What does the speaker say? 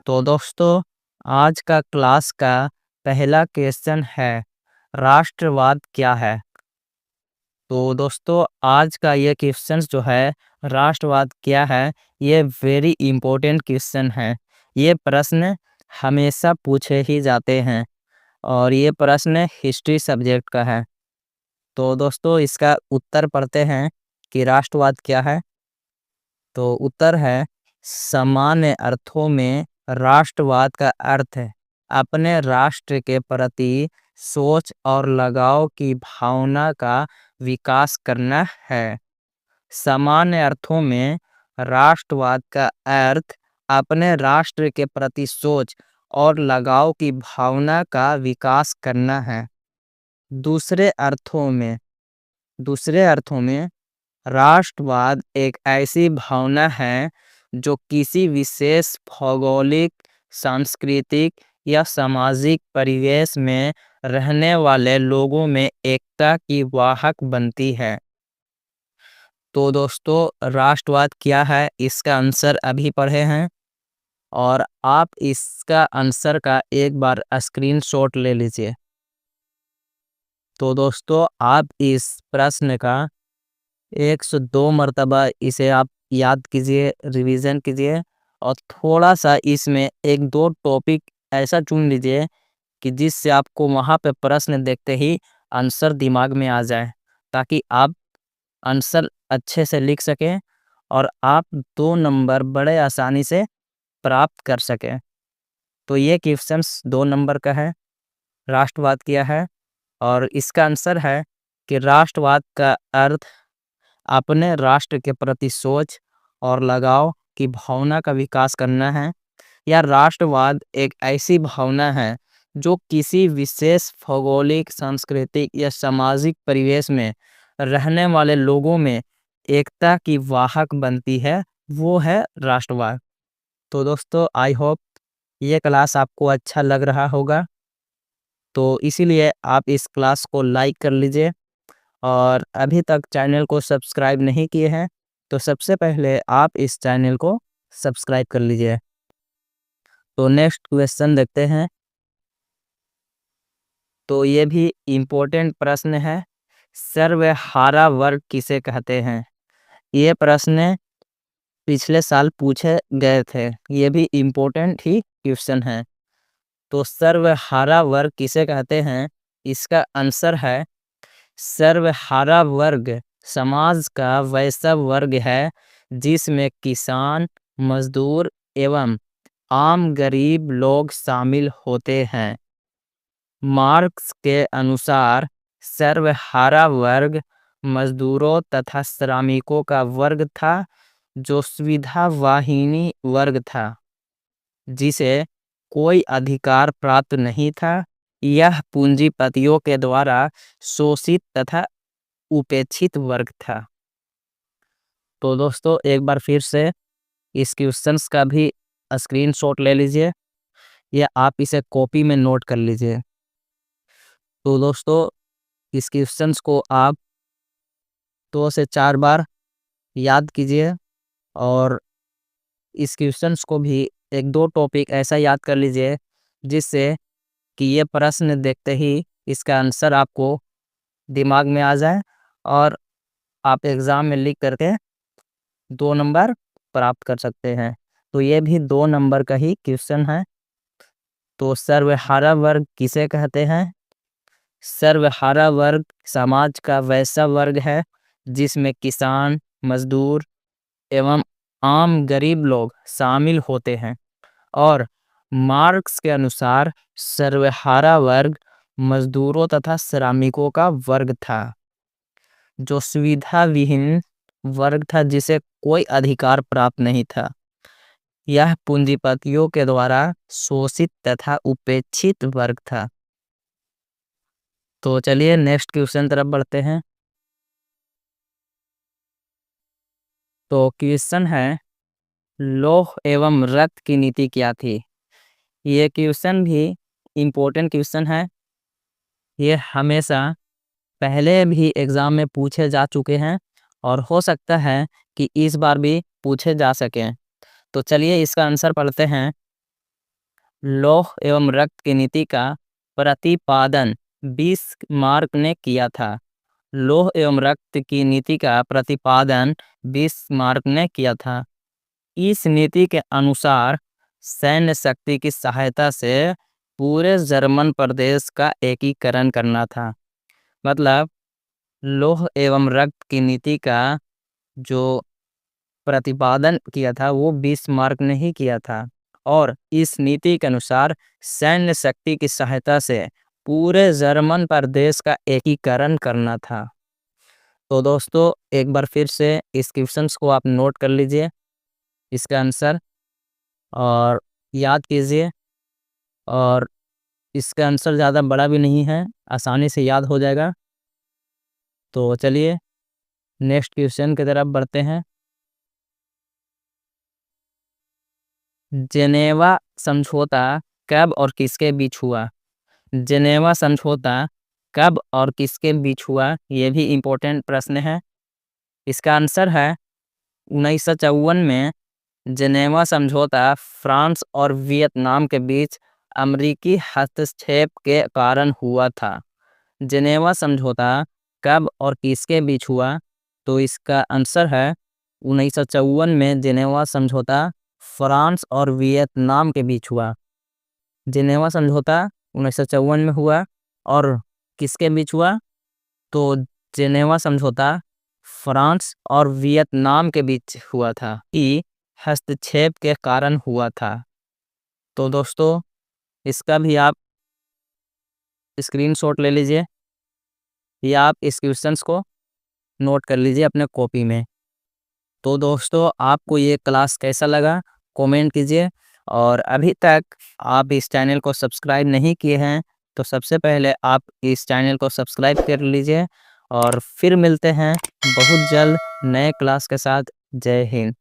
तो दोस्तों, आज का क्लास का पहला क्वेश्चन है, राष्ट्रवाद क्या है। तो दोस्तों, आज का ये क्वेश्चन जो है, राष्ट्रवाद क्या है, ये वेरी इम्पोर्टेंट क्वेश्चन है। ये प्रश्न हमेशा पूछे ही जाते हैं और ये प्रश्न हिस्ट्री सब्जेक्ट का है। तो दोस्तों, इसका उत्तर पढ़ते हैं कि राष्ट्रवाद क्या है। तो उत्तर है, सामान्य अर्थों में राष्ट्रवाद का अर्थ है अपने राष्ट्र के प्रति सोच और लगाव की भावना का विकास करना है। सामान्य अर्थों में राष्ट्रवाद का अर्थ अपने राष्ट्र के प्रति सोच और लगाव की भावना का विकास करना है। दूसरे अर्थों में राष्ट्रवाद एक ऐसी भावना है जो किसी विशेष भौगोलिक, सांस्कृतिक या सामाजिक परिवेश में रहने वाले लोगों में एकता की वाहक बनती है। तो दोस्तों, राष्ट्रवाद क्या है, इसका आंसर अभी पढ़े हैं और आप इसका आंसर का एक बार स्क्रीनशॉट ले लीजिए। तो दोस्तों, आप इस प्रश्न का 102 मर्तबा इसे आप याद कीजिए, रिवीजन कीजिए और थोड़ा सा इसमें 1-2 टॉपिक ऐसा चुन लीजिए कि जिससे आपको वहाँ पे प्रश्न देखते ही आंसर दिमाग में आ जाए, ताकि आप आंसर अच्छे से लिख सकें और आप 2 नंबर बड़े आसानी से प्राप्त कर सकें। तो ये क्वेश्चंस 2 नंबर का है, राष्ट्रवाद क्या है, और इसका आंसर है कि राष्ट्रवाद का अर्थ अपने राष्ट्र के प्रति सोच और लगाव की भावना का विकास करना है। या राष्ट्रवाद एक ऐसी भावना है जो किसी विशेष भौगोलिक, सांस्कृतिक या सामाजिक परिवेश में रहने वाले लोगों में एकता की वाहक बनती है, वो है राष्ट्रवाद। तो दोस्तों, आई होप ये क्लास आपको अच्छा लग रहा होगा। तो इसीलिए आप इस क्लास को लाइक कर लीजिए और अभी तक चैनल को सब्सक्राइब नहीं किए हैं तो सबसे पहले आप इस चैनल को सब्सक्राइब कर लीजिए। तो नेक्स्ट क्वेश्चन देखते हैं। तो ये भी इम्पोर्टेंट प्रश्न है, सर्वहारा वर्ग किसे कहते हैं। ये प्रश्न पिछले साल पूछे गए थे, ये भी इम्पोर्टेंट ही क्वेश्चन है। तो सर्वहारा वर्ग किसे कहते हैं, इसका आंसर है, सर्वहारा वर्ग समाज का वैसा वर्ग है जिसमें किसान, मजदूर एवं आम गरीब लोग शामिल होते हैं। मार्क्स के अनुसार सर्वहारा वर्ग मजदूरों तथा श्रमिकों का वर्ग था, जो सुविधावाहिनी वर्ग था, जिसे कोई अधिकार प्राप्त नहीं था। यह पूंजीपतियों के द्वारा शोषित तथा उपेक्षित वर्ग था। तो दोस्तों, एक बार फिर से इस क्वेश्चंस का भी स्क्रीनशॉट ले लीजिए या आप इसे कॉपी में नोट कर लीजिए। तो दोस्तों, इस क्वेश्चंस को आप 2 से 4 बार याद कीजिए और इस क्वेश्चंस को भी 1-2 टॉपिक ऐसा याद कर लीजिए जिससे कि ये प्रश्न देखते ही इसका आंसर आपको दिमाग में आ जाए और आप एग्ज़ाम में लिख करके 2 नंबर प्राप्त कर सकते हैं। तो ये भी 2 नंबर का ही क्वेश्चन है। तो सर्वहारा वर्ग किसे कहते हैं। सर्वहारा वर्ग समाज का वैसा वर्ग है जिसमें किसान, मजदूर एवं आम गरीब लोग शामिल होते हैं। और मार्क्स के अनुसार सर्वहारा वर्ग मजदूरों तथा श्रमिकों का वर्ग था, जो सुविधा विहीन वर्ग था, जिसे कोई अधिकार प्राप्त नहीं था। यह पूंजीपतियों के द्वारा शोषित तथा उपेक्षित वर्ग था। तो चलिए नेक्स्ट क्वेश्चन तरफ बढ़ते हैं। तो क्वेश्चन है, लौह एवं रक्त की नीति क्या थी। ये क्वेश्चन भी इम्पोर्टेंट क्वेश्चन है। ये हमेशा पहले भी एग्ज़ाम में पूछे जा चुके हैं और हो सकता है कि इस बार भी पूछे जा सकें। तो चलिए इसका आंसर पढ़ते हैं। लौह एवं रक्त की नीति का प्रतिपादन बिस्मार्क ने किया था। लौह एवं रक्त की नीति का प्रतिपादन बिस्मार्क ने किया था। इस नीति के अनुसार सैन्य शक्ति की सहायता से पूरे जर्मन प्रदेश का एकीकरण करना था। मतलब लौह एवं रक्त की नीति का जो प्रतिपादन किया था वो बिस्मार्क ने ही किया था, और इस नीति के अनुसार सैन्य शक्ति की सहायता से पूरे जर्मन प्रदेश का एकीकरण करना था। तो दोस्तों एक बार फिर से इस क्वेश्चंस को आप नोट कर लीजिए, इसका आंसर, और याद कीजिए। और इसका आंसर ज़्यादा बड़ा भी नहीं है, आसानी से याद हो जाएगा। तो चलिए नेक्स्ट क्वेश्चन की तरफ बढ़ते हैं। जेनेवा समझौता कब और किसके बीच हुआ? जेनेवा समझौता कब और किसके बीच हुआ, ये भी इम्पोर्टेंट प्रश्न है। इसका आंसर है 1954 में जेनेवा समझौता फ्रांस और वियतनाम के बीच अमेरिकी हस्तक्षेप के कारण हुआ था। जेनेवा समझौता कब और किसके बीच हुआ? तो इसका आंसर है 1954 में जेनेवा समझौता फ्रांस और वियतनाम के बीच हुआ। जेनेवा समझौता 1954 में हुआ, और किसके बीच हुआ? तो जेनेवा समझौता फ्रांस और वियतनाम के बीच हुआ था, कि हस्तक्षेप के कारण हुआ था। तो दोस्तों इसका भी आप स्क्रीनशॉट ले लीजिए, या आप इस क्वेश्चंस को नोट कर लीजिए अपने कॉपी में। तो दोस्तों आपको ये क्लास कैसा लगा कमेंट कीजिए, और अभी तक आप इस चैनल को सब्सक्राइब नहीं किए हैं तो सबसे पहले आप इस चैनल को सब्सक्राइब कर लीजिए, और फिर मिलते हैं बहुत जल्द नए क्लास के साथ। जय हिंद।